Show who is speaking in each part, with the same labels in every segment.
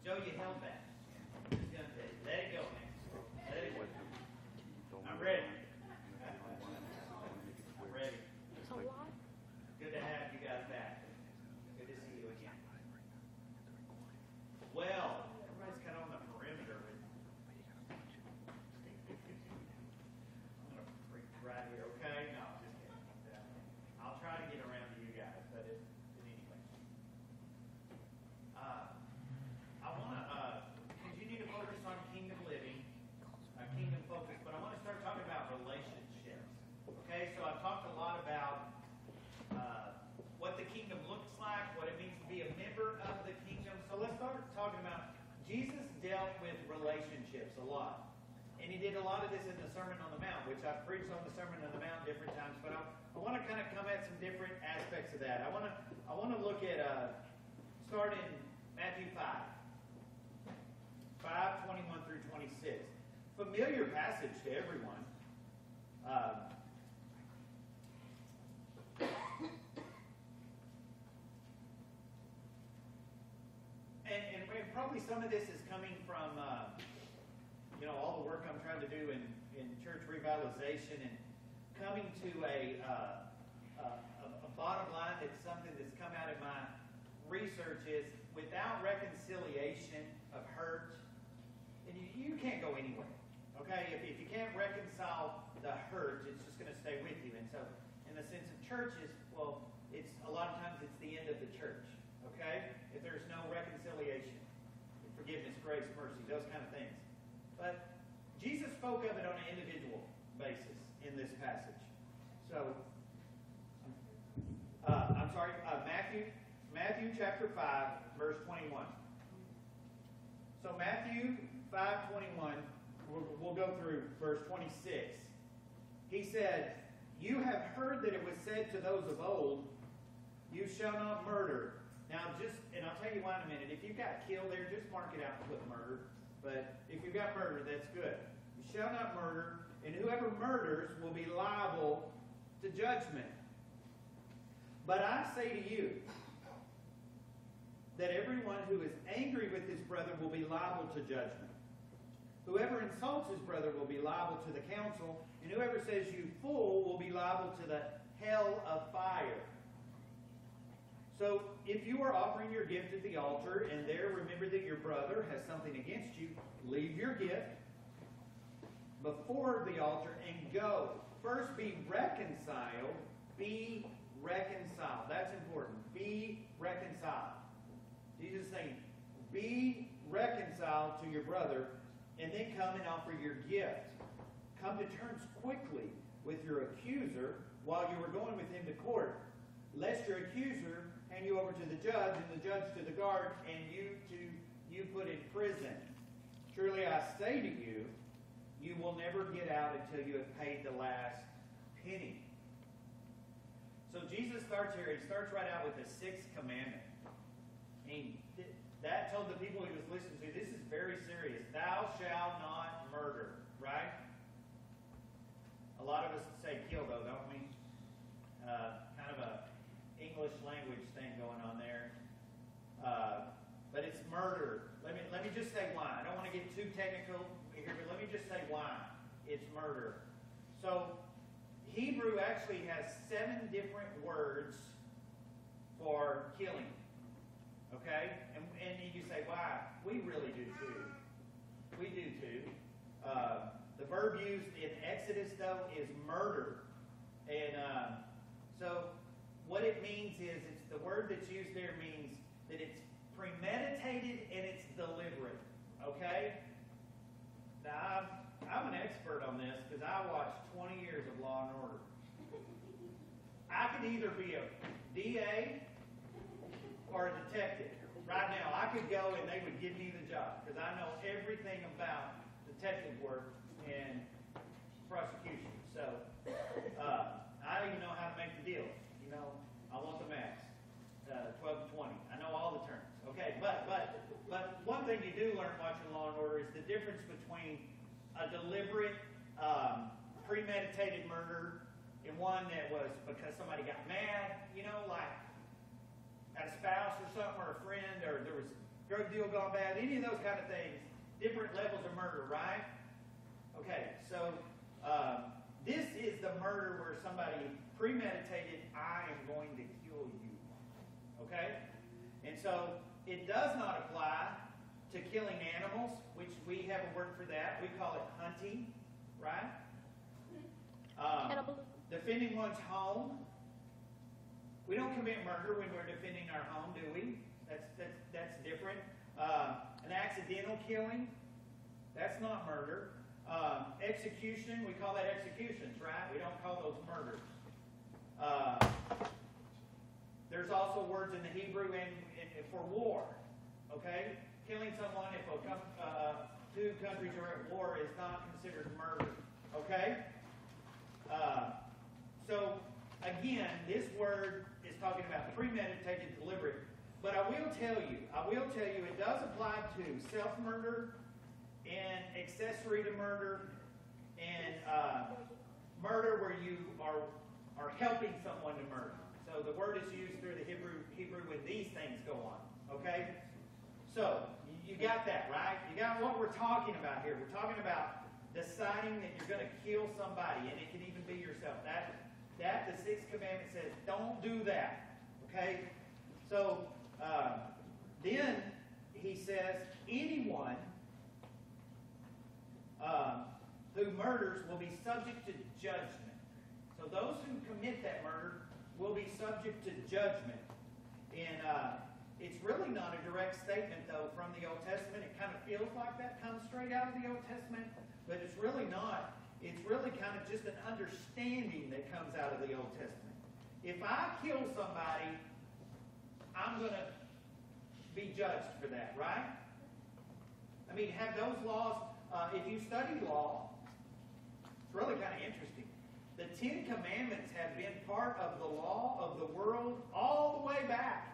Speaker 1: Joe, you held that. Just gonna let it go, man. Let it go. I'm ready. I'm ready.
Speaker 2: It's a lot.
Speaker 1: Good to have you guys back. Good to see you again. Well, everybody's kind of on the perimeter. I'm gonna freak right here, okay? No, just kidding. I'll try to get around to you guys, but anyway. I want to continue to focus on kingdom living, kingdom focus, but I want to start talking about relationships. Okay, so I've talked a lot about what the kingdom looks like, what it means to be a member of the kingdom. So let's start talking about Jesus dealt with relationships a lot. And he did a lot of this in the Sermon on the Mount, which I've preached on the Sermon on the Mount different times, but I want to kind of come at some different aspects of that. I want to look at, start in Matthew 5, 21 through 26. Familiar passage to everyone. And probably some of this is coming from, all the work I'm trying to do in church revitalization and coming to a bottom line that's something that's come out of my research is without reconciliation of hurt, and you can't go anywhere. Okay? If you can't reconcile the hurt, it's just going to stay with you. And so in the sense of churches, well, it's a lot of times it's the end of the church. Okay? If there's no reconciliation, forgiveness, grace, mercy, those kind of things. But Jesus spoke of it on an individual basis in this passage. So, Matthew chapter 5, verse 21. So Matthew 5:21, we'll go through verse 26. He said, "You have heard that it was said to those of old, 'You shall not murder.'" Now, and I'll tell you why in a minute. If you've got killed there, just mark it out and put murder. But if you've got murder, that's good. "You shall not murder, and whoever murders will be liable to judgment. But I say to you that everyone who is angry with his brother will be liable to judgment. Whoever insults his brother will be liable to the council, and whoever says 'you fool' will be liable to the hell of fire. So if you are offering your gift at the altar, and there remember that your brother has something against you, leave your gift before the altar and go. First be reconciled. Be reconciled. That's important. Be reconciled. Jesus is saying, be reconciled to your brother, and then come and offer your gift. Come to terms quickly with your accuser while you are going with him to court, lest your accuser hand you over to the judge, and the judge to the guard, and you put in prison. Truly I say to you, you will never get out until you have paid the last penny." So Jesus starts here. He starts right out with the sixth commandment. That told the people he was listening to, this is very serious. Thou shalt not murder, right? A lot of us say kill, though, don't we? Kind of a English language thing going on there. But it's murder. Let me just say why. I don't want to get too technical here, but let me just say why it's murder. So Hebrew actually has 7 different words for killing. Okay? And you say, why? We really do too. We do too. The verb used in Exodus, though, is murder. And so what it means is, it's the word that's used there means that it's premeditated and it's deliberate. Okay? Now, I'm an expert on this because I watched 20 years of Law and Order. I could either be a DA or a detective. Right now, I could go and they would give me the job because I know everything about detective work and prosecution. So, I don't even know how to make the deal. I want the max, 12 to 20. I know all the terms. Okay, but one thing you do learn watching Law and Order is the difference between a deliberate, premeditated murder and one that was because somebody got mad, like at a spouse or something or a friend, or there was drug deal gone bad, any of those kind of things. Different levels of murder, right? Okay, so this is the murder where somebody premeditated, I am going to kill you. Okay? And so it does not apply to killing animals, which we have a word for that. We call it hunting, right? Defending one's home. We don't commit murder when we're defending our home, do we? That's different. An accidental killing, that's not murder. Execution, we call that executions, right? We don't call those murders. There's also words in the Hebrew and for war. Okay, killing someone if two countries are at war is not considered murder. Okay. So again, this word is talking about premeditated, deliberate. But I will tell you, it does apply to self-murder and accessory to murder and murder where you are helping someone to murder. So the word is used through the Hebrew when these things go on. Okay? So you got that, right? You got what we're talking about here. We're talking about deciding that you're going to kill somebody, and it can even be yourself. That the sixth commandment says, don't do that. Okay? So then he says, anyone who murders will be subject to judgment. So those who commit that murder will be subject to judgment. And it's really not a direct statement, though, from the Old Testament. It kind of feels like that comes straight out of the Old Testament, but it's really not. It's really kind of just an understanding that comes out of the Old Testament. If I kill somebody, I'm going to be judged for that, right? I mean, have those laws, if you study law, it's really kind of interesting. The Ten Commandments have been part of the law of the world all the way back.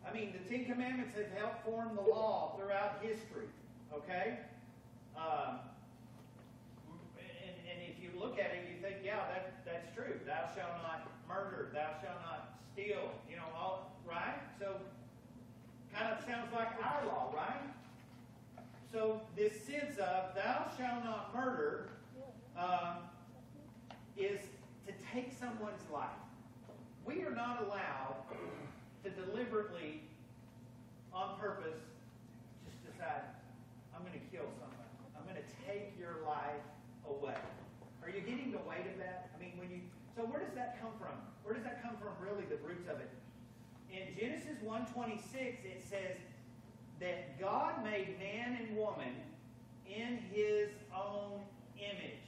Speaker 1: I mean, the Ten Commandments have helped form the law throughout history, okay? And if you look at it, you think, yeah, that's true. Thou shalt not murder. Thou shalt not steal. You know, all right? So, kind of sounds like our law, right? So, this sense of thou shalt not murder is to take someone's life. We are not allowed to deliberately, on purpose, just decide, I'm going to kill someone. I'm going to take your life away. Are you getting the weight of that? I mean, so where does that come from? Where does that come from, really, the roots of it? In Genesis 1:26, it says that God made man and woman in His own image.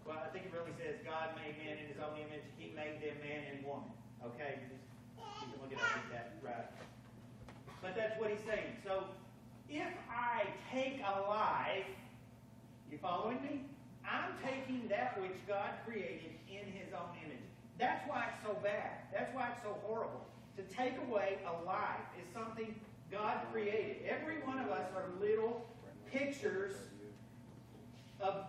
Speaker 1: Well, I think it really says God made man in His own image. He made them man and woman. Okay? You can look it up, get that right. But that's what He's saying. So, if I take a life, you following me? I'm taking that which God created in His own image. That's why it's so bad. That's why it's so horrible. To take away a life is something God created. Every one of us are little pictures of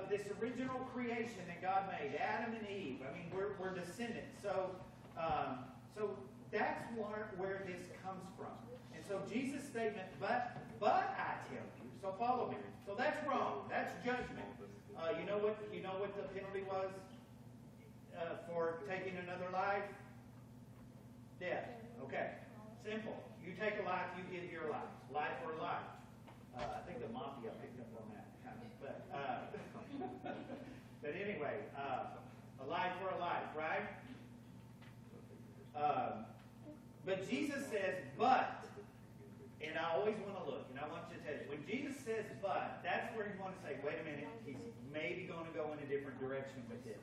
Speaker 1: this original creation that God made, Adam and Eve. I mean, we're descendants. So that's where this comes from. And so Jesus' statement, but I tell you, so follow me. So that's wrong. That's judgment. You know what the penalty was for taking another life? Death. Okay. Simple. You take a life, you get your life. Life for life. I think the mafia picked up on that kind of. But anyway, a life for a life, right? But Jesus says, but, and I always want to look, and I want you to tell you, when Jesus says but, that's where you want to say, wait a minute, He's maybe going to go in a different direction with this.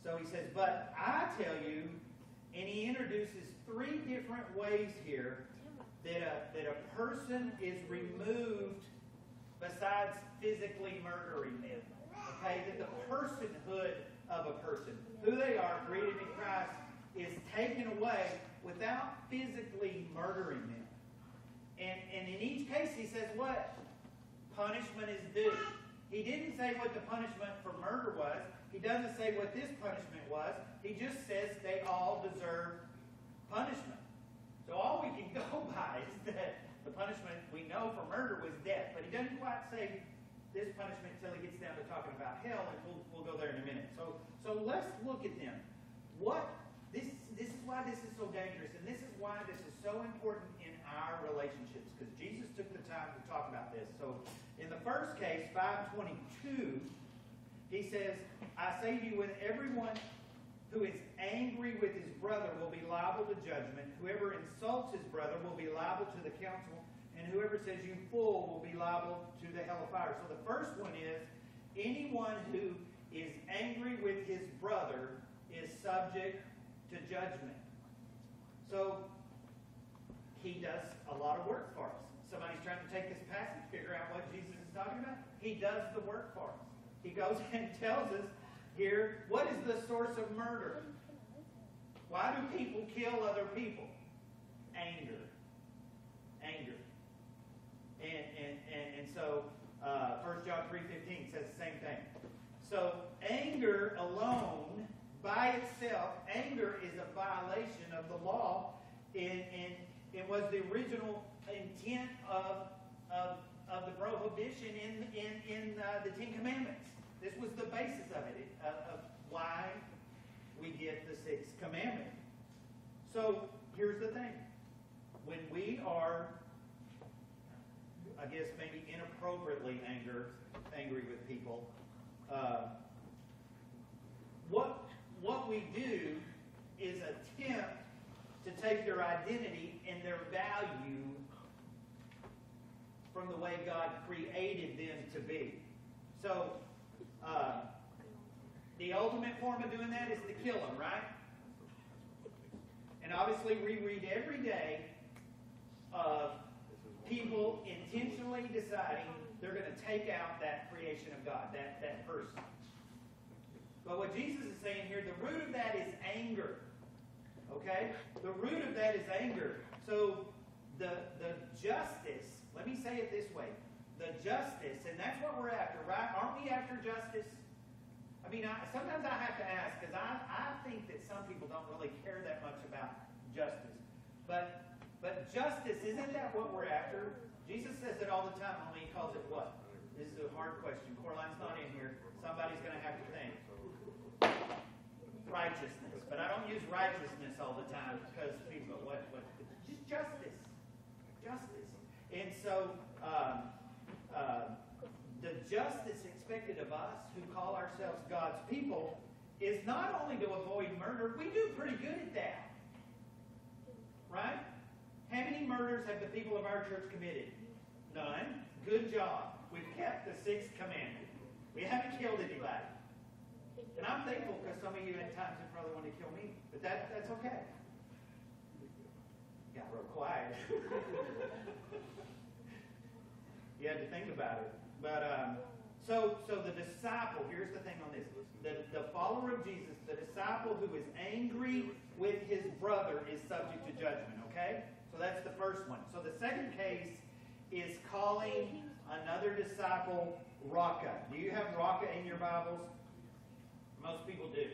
Speaker 1: So He says, but I tell you, and He introduces three different ways here that a person is removed besides physically murdering them. Okay? That the personhood of a person, who they are, created in Christ, is taken away without physically murdering them. And in each case, He says what? Punishment is due. He didn't say what the punishment for murder was. He doesn't say what this punishment was. He just says they all deserve punishment. So all we punishment we know for murder was death. But he doesn't quite say this punishment until he gets down to talking about hell, and we'll go there in a minute. So let's look at them. This is why this is so dangerous, and this is why this is so important in our relationships, because Jesus took the time to talk about this. So in the first case, 5:22, he says, I say to you, with everyone who is angry with his brother will be liable to judgment. Whoever insults his brother will be liable to the council, and whoever says you fool will be liable to the hell of fire. So the first one is, anyone who is angry with his brother is subject to judgment. So he does a lot of work for us. Somebody's trying to take this passage, figure out what Jesus is talking about. He does the work for us. He goes and tells us here, what is the source of murder? Why do people kill other people? Anger. And so 1 John 3:15 says the same thing. So anger alone, by itself, anger is a violation of the law, and it was the original intent of the prohibition in the Ten Commandments. This was the basis of it, of why we get the Sixth Commandment. So here's the thing. When we are, I guess maybe inappropriately angry with people, what we do is attempt to take their identity and their value from the way God created them to be. So, the ultimate form of doing that is to kill them, right? And obviously we read every day of people intentionally deciding they're going to take out that creation of God, that person. But what Jesus is saying here, the root of that is anger. Okay? The root of that is anger. So the justice, let me say it this way, the justice, and that's what we're after, right? Aren't we after justice? I mean, sometimes I have to ask, because I think that some people don't really care that much about justice. But justice, isn't that what we're after? Jesus says it all the time, only he calls it what? This is a hard question. Corline's not in here. Somebody's going to have to think. Righteousness. But I don't use righteousness all the time, because people go, what? Just justice. Justice. And so, the justice expected of us who call ourselves God's people is not only to avoid murder, we do pretty good at that. Right? How many murders have the people of our church committed? None. Good job. We've kept the Sixth Commandment. We haven't killed anybody. And I'm thankful, because some of you at times have probably wanted to kill me. But that's okay. Got real quiet. You had to think about it. But so the disciple, here's the thing on this. The follower of Jesus, the disciple who is angry with his brother is subject to judgment, okay? So that's the first one. So the second case is calling another disciple Raka. Do you have Raka in your Bibles? Most people do.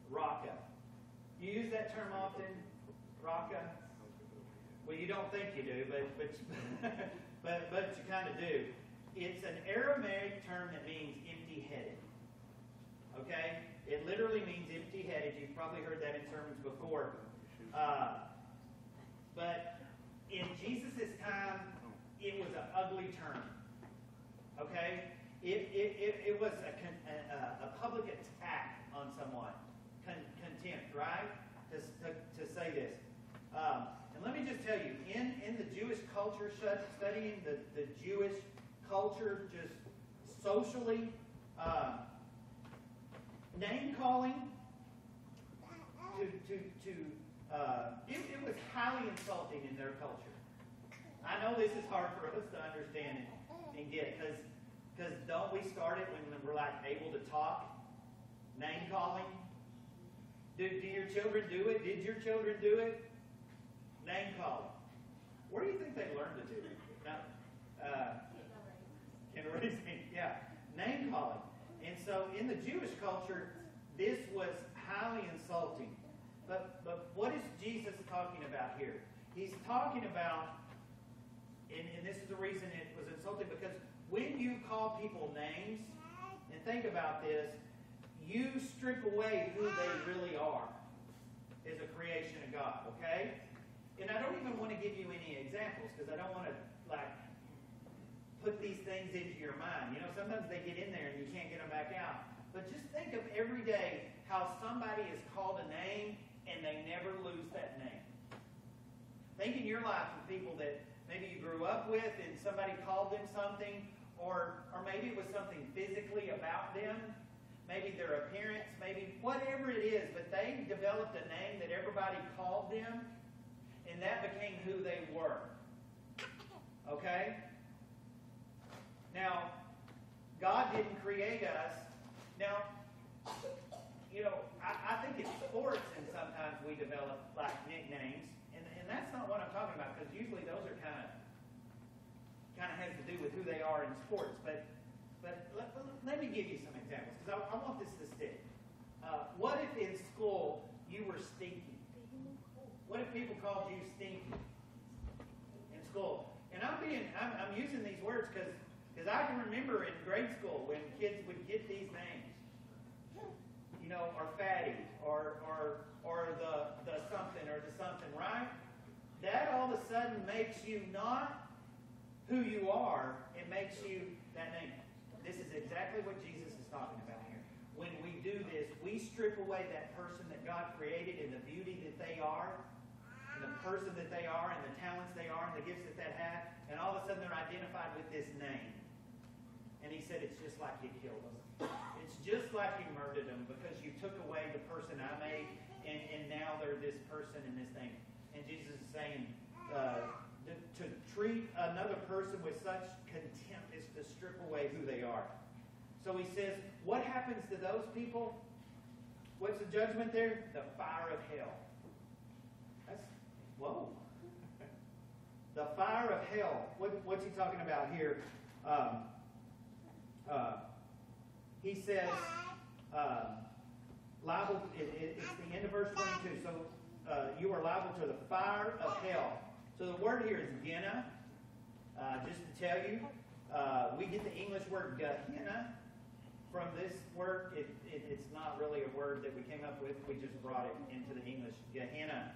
Speaker 1: Raka. You use that term often? Raka? Well, you don't think you do, but you kind of do. It's an Aramaic term that means empty-headed. Okay? It literally means empty-headed. You've probably heard that in sermons before. But in Jesus' time, it was an ugly term. Okay? It was a public attack on someone. Contempt, right? To say this. And let me just tell you, in the Jewish culture, studying the Jewish culture just socially, name-calling, it was highly insulting in their culture. I know this is hard for us to understand and get, because don't we start it when we're like able to talk? Name-calling. Do your children do it? Did your children do it? Name-calling. Where do you think they learned to do it? Yeah, name-calling. And so in the Jewish culture, this was highly insulting. But what is Jesus talking about here? He's talking about and this is the reason it was insulting, because when you call people names, and think about this, you strip away who they really are as a creation of God, okay? And I don't even want to give you any examples, because I don't want to, put these things into your mind. You know, sometimes they get in there and you can't get them back out. But just think of every day how somebody is called a name and they never lose that name. Think in your life of people that maybe you grew up with and somebody called them something, or maybe it was something physically about them, maybe their appearance, maybe whatever it is, but they developed a name that everybody called them, and that became who they were. Okay? Now, God didn't create us. Now, you know, I think in sports, and sometimes we develop like nicknames, and that's not what I'm talking about, because usually those are kind of has to do with who they are in sports. But let me give you some examples, because I want this to stick. What if in school you were stinky? What if people called you stinky in school? And I'm using these words because I can remember in grade school when kids would get these names, you know, or fatty, or the something, or the something, right? That all of a sudden makes you not who you are. It makes you that name. This is exactly what Jesus is talking about here. When we do this, we strip away that person that God created and the beauty that they are, and the person that they are, and the talents they are, and the gifts that they have, and all of a sudden they're identified with this name. And he said, it's just like you killed them. It's just like you murdered them, because you took away the person I made, and now they're this person and this thing. And Jesus is saying, to treat another person with such contempt is to strip away who they are. So he says, what happens to those people? What's the judgment there? The fire of hell. Whoa. The fire of hell. What's he talking about here? He says, liable, it's the end of verse 22. So you are liable to the fire of hell. So the word here is Gehenna. Just to tell you, we get the English word Gehenna from this word. It's not really a word that we came up with. We just brought it into the English, Gehenna.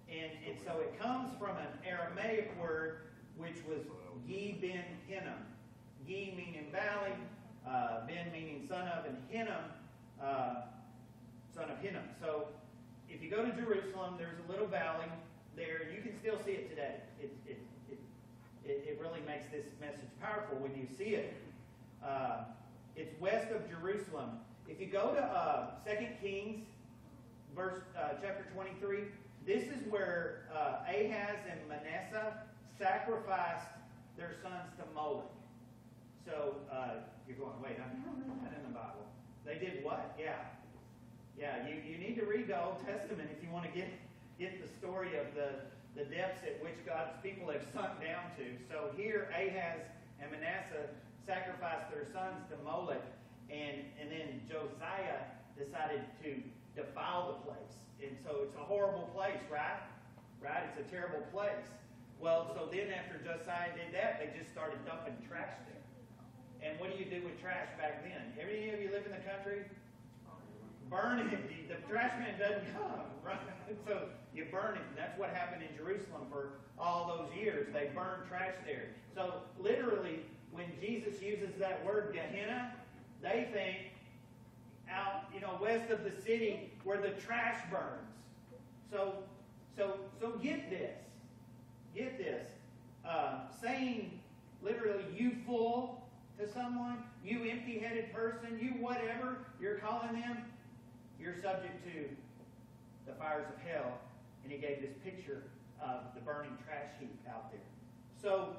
Speaker 1: And so it comes from an Aramaic word, which was Gi ben Hinnom. Gi meaning valley, Ben meaning son of, and Hinnom, son of Hinnom. So if you go to Jerusalem, there's a little valley there. You can still see it today. It really makes this message powerful when you see it. It's west of Jerusalem. If you go to 2 Kings, chapter 23, this is where Ahaz and Manasseh sacrificed their sons to Moloch. So you're going, wait, I don't remember that in the Bible. They did what? Yeah. You need to read the Old Testament if you want to get the story of the depths at which God's people have sunk down to. So here, Ahaz and Manasseh sacrificed their sons to Moloch, and then Josiah decided to defile the place. And so it's a horrible place, right? Right? It's a terrible place. Well, so then after Josiah did that, they just started dumping trash there. And what do you do with trash back then? Any of you live in the country? Burn it. The trash man doesn't come, right? So you burn it. And that's what happened in Jerusalem for all those years. They burned trash there. So literally, when Jesus uses that word Gehenna, they think out, west of the city where the trash burns. So get this. Get this. Saying literally, you fool to someone, you empty-headed person, you whatever you're calling them, you're subject to the fires of hell. And he gave this picture of the burning trash heap out there. So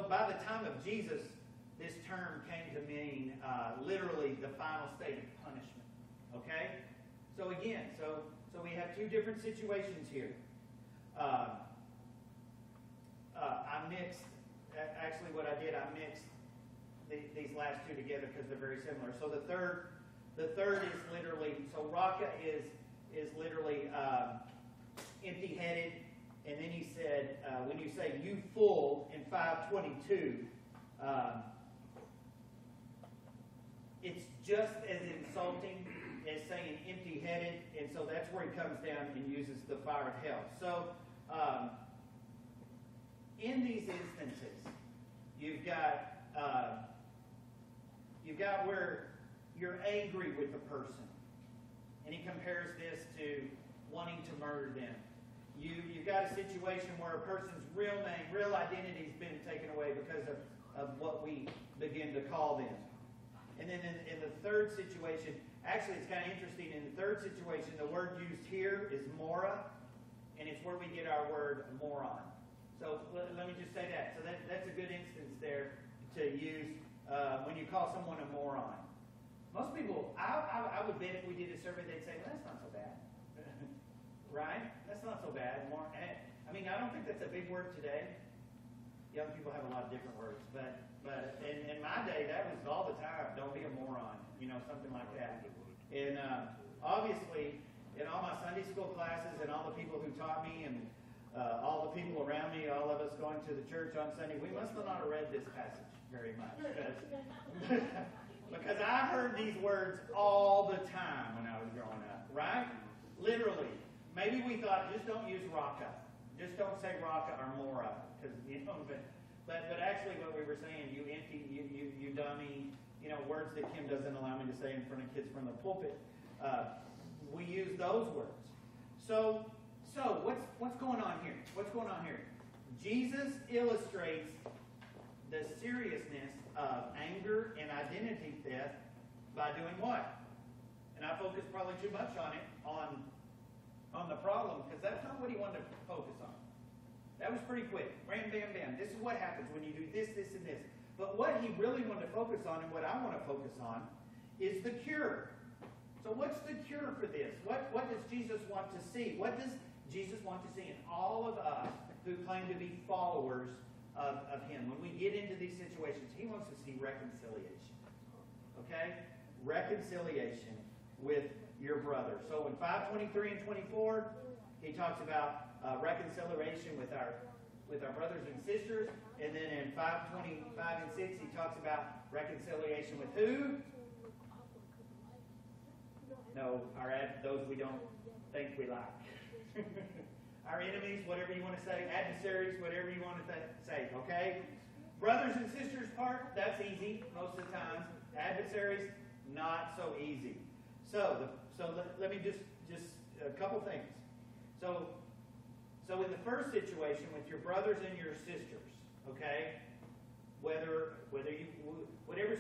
Speaker 1: by the time of Jesus, this term came to mean literally the final state of punishment. Okay? So again, so we have two different situations here. I mixed, actually what I did, I mixed these last two together because they're very similar. So the third is literally, so Raka is literally empty-headed, and then he said when you say you fool in 5:22, it's just as insulting as saying empty-headed, and so that's where he comes down and uses the fire of hell. So, in these instances, you've got where you're angry with the person, and he compares this to wanting to murder them. You've got a situation where a person's real name, real identity has been taken away because of what we begin to call them. And then in the third situation, actually it's kind of interesting. In the third situation, the word used here is mora, and it's where we get our word moron. So let me just say that. So that's a good instance there to use when you call someone a moron. Most people, I would bet if we did a survey, they'd say, well, that's not so bad. Right? That's not so bad. I mean, I don't think that's a big word today. Young people have a lot of different words. But in my day, that was all the time. Don't be a moron. You know, something like that. And obviously, in all my Sunday school classes and all the people who taught me and all the people around me, all of us going to the church on Sunday, we must not have read this passage very much. Because I heard these words all the time when I was growing up, right? Literally. Maybe we thought, just don't use raka. Just don't say raka or mora. Because, you know, but actually what we were saying, you empty, you dummy, you know, words that Kim doesn't allow me to say in front of kids from the pulpit. We use those words. So what's going on here? What's going on here? Jesus illustrates the seriousness of anger and identity theft by doing what? And I focused probably too much on it, on the problem, because that's not what he wanted to focus on. That was pretty quick. Bam, bam, bam. This is what happens when you do this, this, and this. But what he really wanted to focus on, and what I want to focus on, is the cure. So what's the cure for this? What does Jesus want to see? What does Jesus want to see in all of us who claim to be followers of him? When we get into these situations, he wants to see reconciliation. Okay? Reconciliation with your brother. So in 5:23 and 24, he talks about reconciliation with our brothers and sisters. And then in 5:25 and 6, he talks about reconciliation with who? No, those we don't think we like. Our enemies, whatever you want to say. Adversaries, whatever you want to say. Okay? Brothers and sisters part, that's easy most of the time. Adversaries, not so easy. So let me just a couple things. So in the first situation with your brothers and your sisters, okay, whatever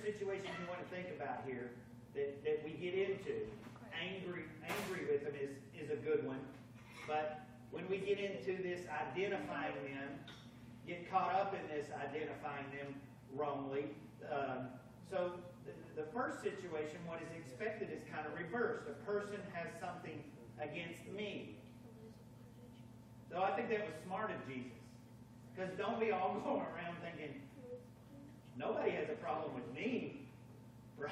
Speaker 1: situation you want to think about here that we get into, angry with them is a good one. But when we get into this identifying them, get caught up in this identifying them wrongly, so the first situation, what is expected is kind of reversed. A person has something against me. So I think that was smart of Jesus. Because don't we all go around thinking, nobody has a problem with me, right?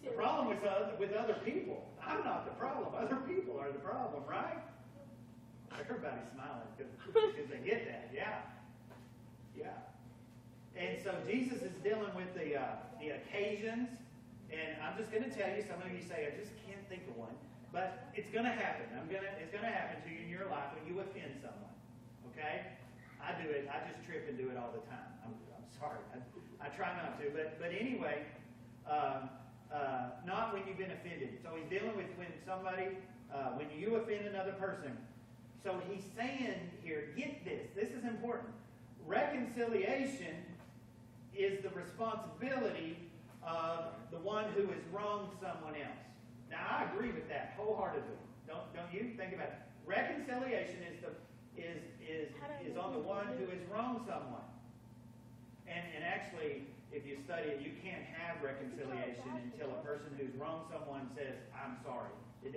Speaker 1: The problem is with other people. I'm not the problem. Other people are the problem, right? Everybody's smiling because they get that. Yeah. And so Jesus is dealing with the occasions, and I'm just going to tell you, some of you say, I just can't think of one, but it's going to happen. It's going to happen to you in your life when you offend someone, okay? I do it. I just trip and do it all the time. I'm sorry. I try not to, but anyway, not when you've been offended. So he's dealing with when you offend another person. So he's saying here, get this. This is important. Reconciliation is the responsibility of the one who has wronged someone else. Now, I agree with that wholeheartedly. Don't you? Think about it. Reconciliation is on the one who has wronged someone. And actually, if you study it, you can't have reconciliation until a person who's wronged someone says, I'm sorry. It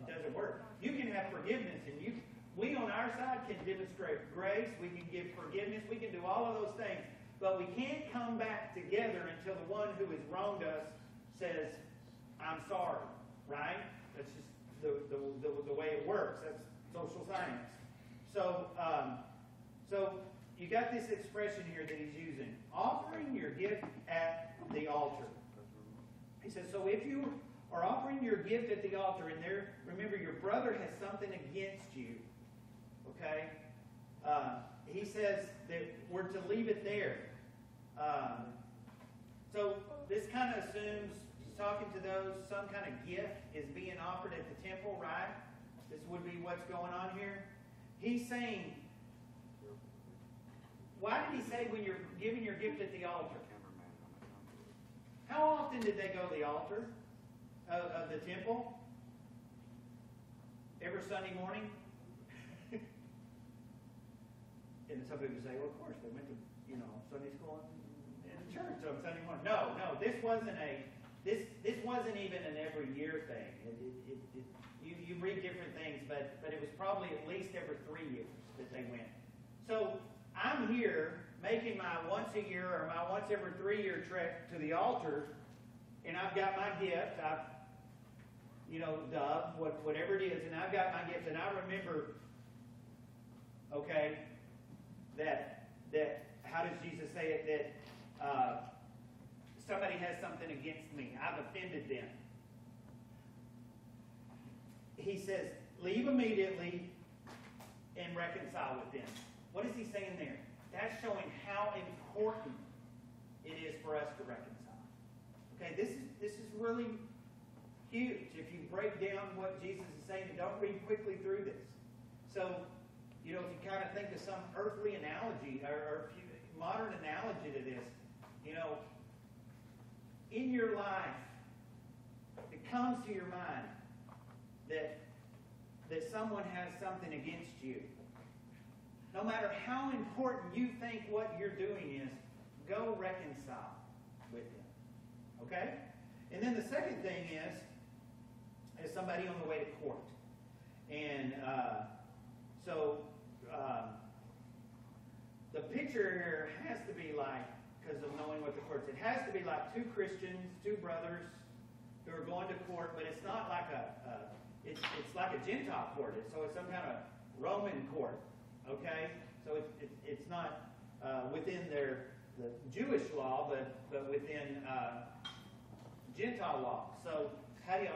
Speaker 1: doesn't work. You can have forgiveness, and we on our side can demonstrate grace, we can give forgiveness, we can do all of those things, but we can't come back together until the one who has wronged us says, I'm sorry, right? That's just the way it works. That's social science. So you got this expression here that he's using. Offering your gift at the altar. He says, so if you are offering your gift at the altar, and there, remember, your brother has something against you, okay? He says that we're to leave it there. So this kind of assumes, he's talking to those, some kind of gift is being offered at the temple, right? This would be what's going on here. He's saying, why did he say when you're giving your gift at the altar? How often did they go to the altar of the temple? Every Sunday morning? And some people say, well, of course, they went to, Sunday school and church on Sunday morning. No, this wasn't even an every year thing. You read different things, but it was probably at least every 3 years that they went. So I'm here making my once a year or my once every 3 year trek to the altar, and I've got my gift. Dove, whatever it is, and I've got my gift, and I remember, okay, that how does Jesus say it? That somebody has something against me. I've offended them. He says, leave immediately and reconcile with them. What is he saying there? That's showing how important it is for us to reconcile. Okay, this is really huge. If you break down what Jesus is saying, and don't read quickly through this. So, if you kind of think of some earthly analogy or modern analogy to this, in your life, it comes to your mind that someone has something against you. No matter how important you think what you're doing is, go reconcile with them. Okay? And then the second thing is somebody on the way to court. And the picture here has to be like, because of knowing what the court said, it has to be like two Christians, two brothers who are going to court, but it's not like it's like a Gentile court. So it's some kind of Roman court. Okay? So it's not within the Jewish law, but within Gentile law. So how do I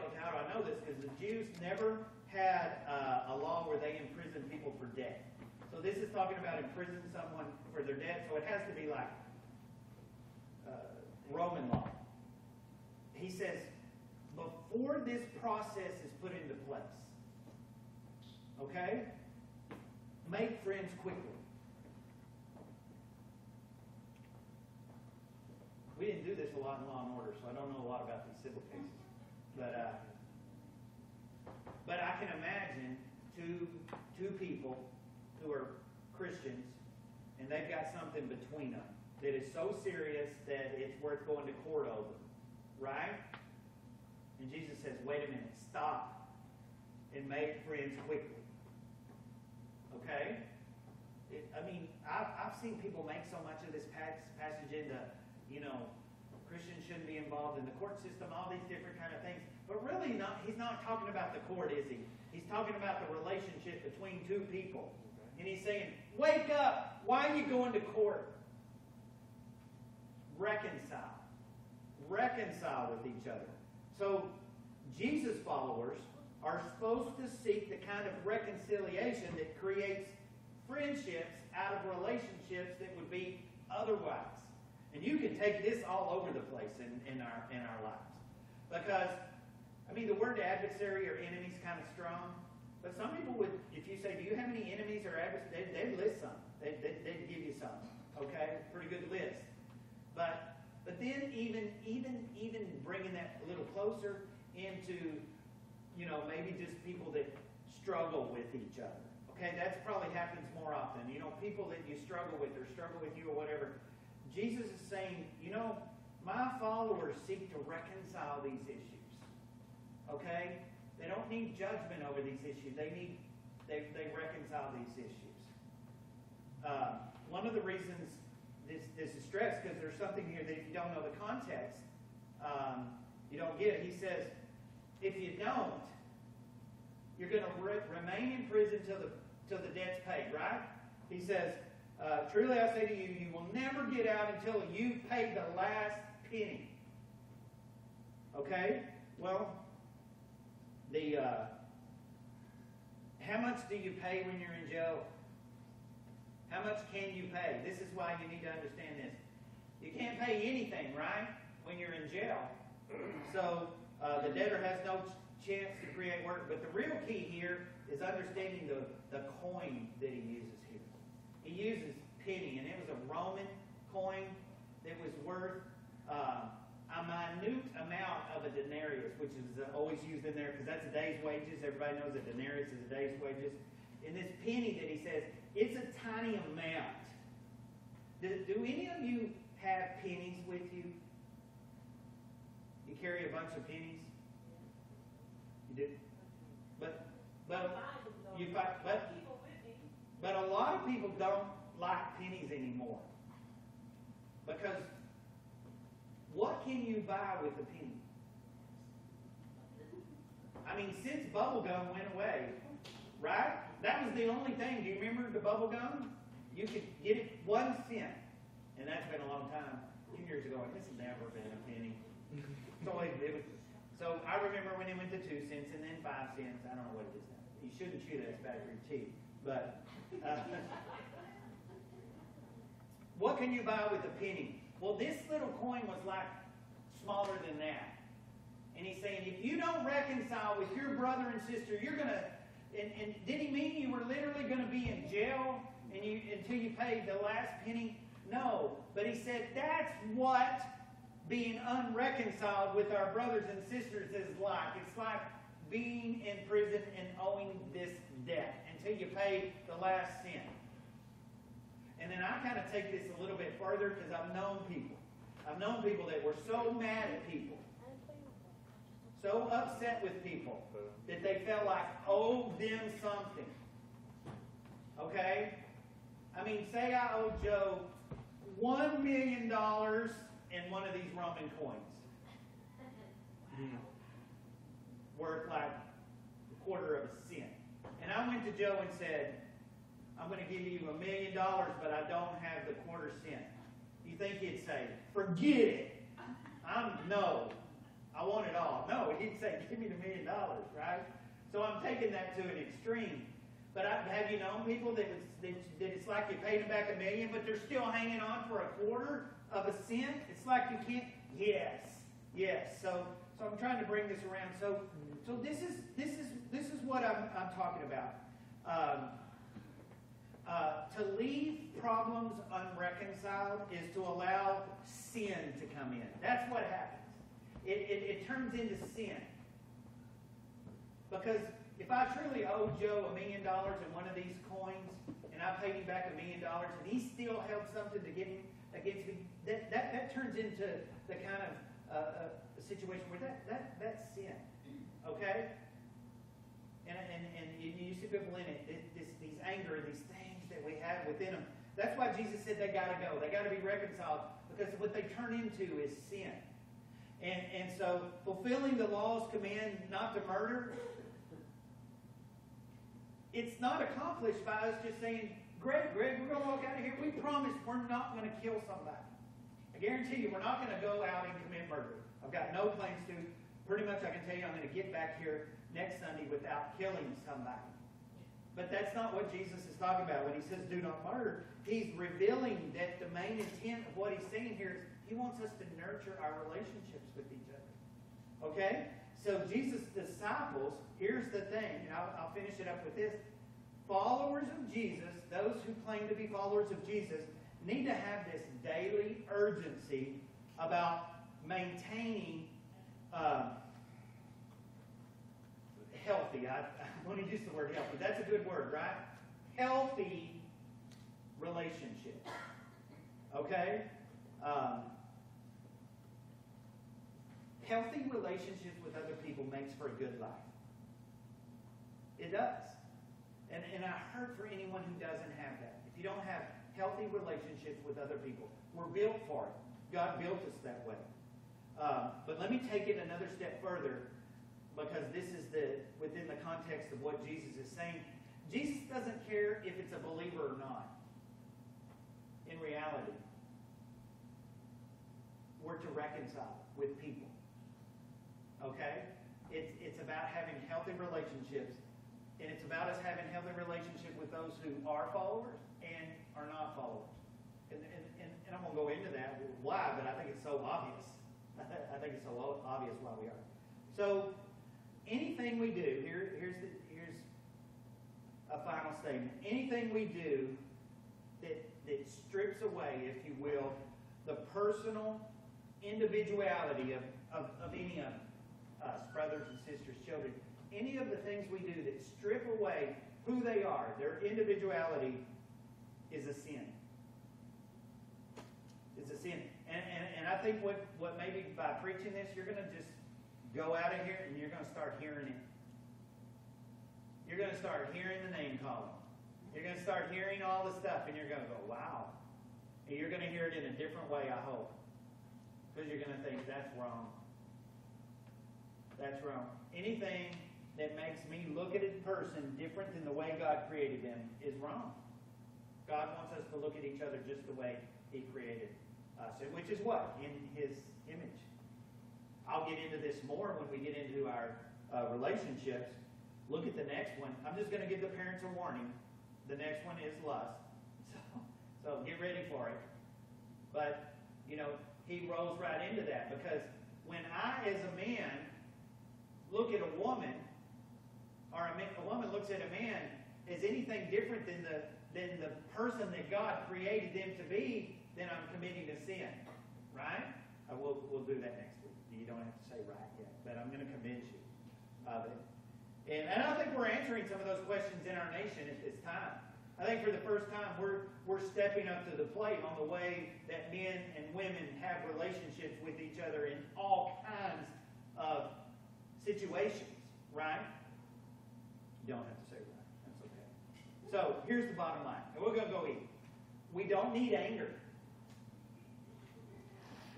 Speaker 1: know this? Because the Jews never had a law where they imprisoned people for debt. So this is talking about imprisoning someone for their debt. So it has to be like Roman law. He says, before this process is put into place, okay, make friends quickly. We didn't do this a lot in Law and Order, so I don't know a lot about these civil cases. But I can imagine two people who are Christians, and they've got something between them that is so serious that it's worth going to court over, right? And Jesus says, wait a minute, stop and make friends quickly. Okay? I've seen people make so much of this passage into, Christians shouldn't be involved in the court system, all these different kind of things. But really, he's not talking about the court, is he? He's talking about the relationship between two people. And he's saying, wake up! Why are you going to court? Reconcile. Reconcile with each other. So, Jesus followers are supposed to seek the kind of reconciliation that creates friendships out of relationships that would be otherwise. And you can take this all over the place in our lives. Because, the word adversary or enemy is kind of strong. But some people would, if you say, do you have any enemies or adversaries, they'd list some. They'd give you some. Okay? Pretty good list. But then even bringing that a little closer into, maybe just people that struggle with each other. Okay? That probably happens more often. People that you struggle with or struggle with you or whatever. Jesus is saying, my followers seek to reconcile these issues. Okay? They don't need judgment over these issues. They reconcile these issues. One of the reasons this is stressed, because there's something here that if you don't know the context, you don't get it. He says, if you don't, you're going to remain in prison till till the debt's paid, right? He says, truly I say to you, you will never get out until you pay the last penny. Okay? Well, how much do you pay when you're in jail? How much can you pay? This is why you need to understand this. You can't pay anything, right, when you're in jail. So the debtor has no chance to create work. But the real key here is understanding the coin that he uses here. He uses penny, and it was a Roman coin that was worth a minute amount of a denarius, which is always used in there because that's a day's wages. Everybody knows a denarius is a day's wages. And this penny that he says, it's a tiny amount. Do any of you have pennies with you? You carry a bunch of pennies? You do? But a lot of people don't like pennies anymore. Because what can you buy with a penny? I mean, since bubble gum went away, right? That was the only thing. Do you remember the bubble gum? You could get it 1 cent. And that's been a long time. A few years ago, it's never been a penny. So I remember when it went to 2 cents and then 5 cents. I don't know what it is now. You shouldn't chew that, it's bad for your teeth. But what can you buy with a penny? Well, this little coin was like smaller than that. And he's saying, if you don't reconcile with your brother and sister, you're going to... And did he mean you were literally going to be in jail until you paid the last penny? No. But he said that's what being unreconciled with our brothers and sisters is like. It's like being in prison and owing this debt until you pay the last cent. And then I kind of take this a little bit further because I've known people. I've known people that were so mad at people, so upset with people, that they felt like owed them something. Okay? I mean, say I owe Joe $1 million in one of these Roman coins. Worth like a quarter of a cent. And I went to Joe and said, I'm going to give you $1 million, but I don't have the quarter cent. You think he'd say, forget it. No, I want it all. No, he'd say, give me the $1 million, right? So I'm taking that to an extreme. But have you known people that it's like you paid them back $1 million, but they're still hanging on for a quarter of a cent? It's like you can't. Yes. So I'm trying to bring this around. So this is what I'm talking about. To leave problems unreconciled is to allow sin to come in. That's what happens. It turns into sin. Because if I truly owe Joe $1 million in one of these coins, and I paid him back $1 million, and he still held something to get against me, that turns into the kind of a situation where that's sin. Okay? And you see people in it, these anger, these things that we have within them. That's why Jesus said they got to go. They got to be reconciled, because what they turn into is sin. And so fulfilling the law's command not to murder, it's not accomplished by us just saying, Greg, we're going to walk out of here. We promise we're not going to kill somebody. I guarantee you we're not going to go out and commit murder. I've got no plans to. Pretty much I can tell you I'm going to get back here next Sunday without killing somebody. But that's not what Jesus is talking about. When he says do not murder, he's revealing that the main intent of what he's saying here is he wants us to nurture our relationships with each other. Okay? So Jesus' disciples, here's the thing, and I'll finish it up with this. Followers of Jesus, those who claim to be followers of Jesus, need to have this daily urgency about maintaining healthy. I want to use the word healthy. That's a good word, right? Healthy relationships. Okay? Healthy relationships with other people makes for a good life. It does. And I hurt for anyone who doesn't have that. If you don't have healthy relationships with other people, we're built for it. God built us that way. But let me take it another step further, because this is within the context of what Jesus is saying. Jesus doesn't care if it's a believer or not. In reality, we're to reconcile with people. Okay? It's about having healthy relationships, and it's about us having healthy relationship with those who are followers and are not followers. And I'm going to go into that, why, but I think it's so obvious. I think it's so obvious why we are. So, anything we do, here's a final statement. Anything we do that strips away, if you will, the personal individuality of any of us, brothers and sisters, children, any of the things we do that strip away who they are, their individuality, is a sin. It's a sin. And I think what maybe by preaching this, you're going to just go out of here and you're going to start hearing it. You're going to start hearing the name calling. You're going to start hearing all the stuff, and you're going to go, wow. And you're going to hear it in a different way, I hope. Because you're going to think, that's wrong. That's wrong. Anything that makes me look at a person different than the way God created them is wrong. God wants us to look at each other just the way He created us, which is what? In His image. I'll get into this more when we get into our relationships. Look at the next one. I'm just going to give the parents a warning. The next one is lust. So get ready for it. But, he rolls right into that, because when I, as a man, look at a woman, or a woman looks at a man as anything different than the person that God created them to be, then I'm committing a sin. Right? We'll do that next week. You don't have to say right yet, but I'm going to convince you of it. And I think we're answering some of those questions in our nation at this time. I think for the first time we're stepping up to the plate on the way that men and women have relationships with each other in all kinds of situations, right? You don't have to say right. That's okay. So here's the bottom line. And we're going to go eat. We don't need anger.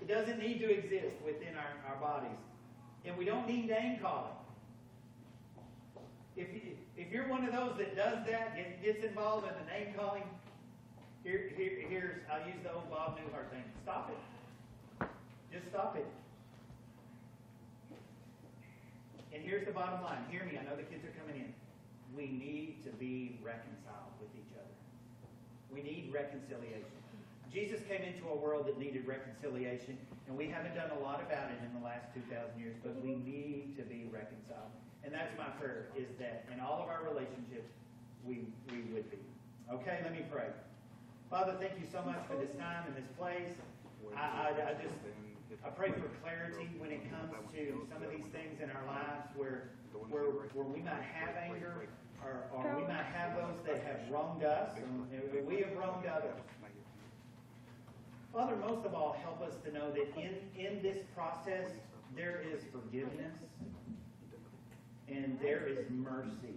Speaker 1: It doesn't need to exist within our bodies. And we don't need name calling. If you're one of those that does that, gets involved in the name calling, here's, I'll use the old Bob Newhart thing. Stop it. Just stop it. And here's the bottom line. Hear me. I know the kids are coming in. We need to be reconciled with each other. We need reconciliation. Jesus came into a world that needed reconciliation, and we haven't done a lot about it in the last 2,000 years, but we need to be reconciled. And that's my prayer, is that in all of our relationships, we would be. Okay, let me pray. Father, thank you so much for this time and this place. I pray for clarity when it comes to some of these things in our lives where we might have anger, or we might have those that have wronged us, and we have wronged others. Father, most of all, help us to know that in this process, there is forgiveness and there is mercy.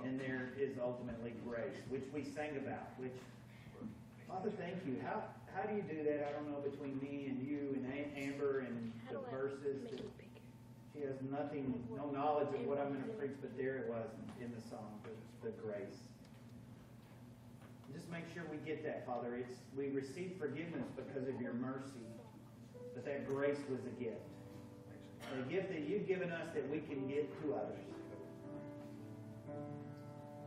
Speaker 1: And there is ultimately grace, which we sang about. Which, Father, thank you. How do you do that? I don't know, between me and you and Amber and the verses. She has no knowledge of what I'm going to preach, but there it was in the song, the grace. Just make sure we get that, Father. We receive forgiveness because of your mercy, but that grace was a gift. A gift that you've given us that we can give to others.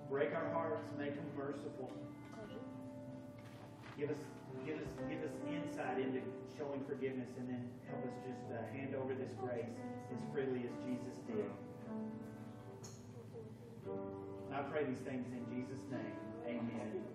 Speaker 1: Break our hearts, make them merciful. Give us insight into showing forgiveness, and then help us just hand over this grace as freely as Jesus did. I pray these things in Jesus' name. Amen.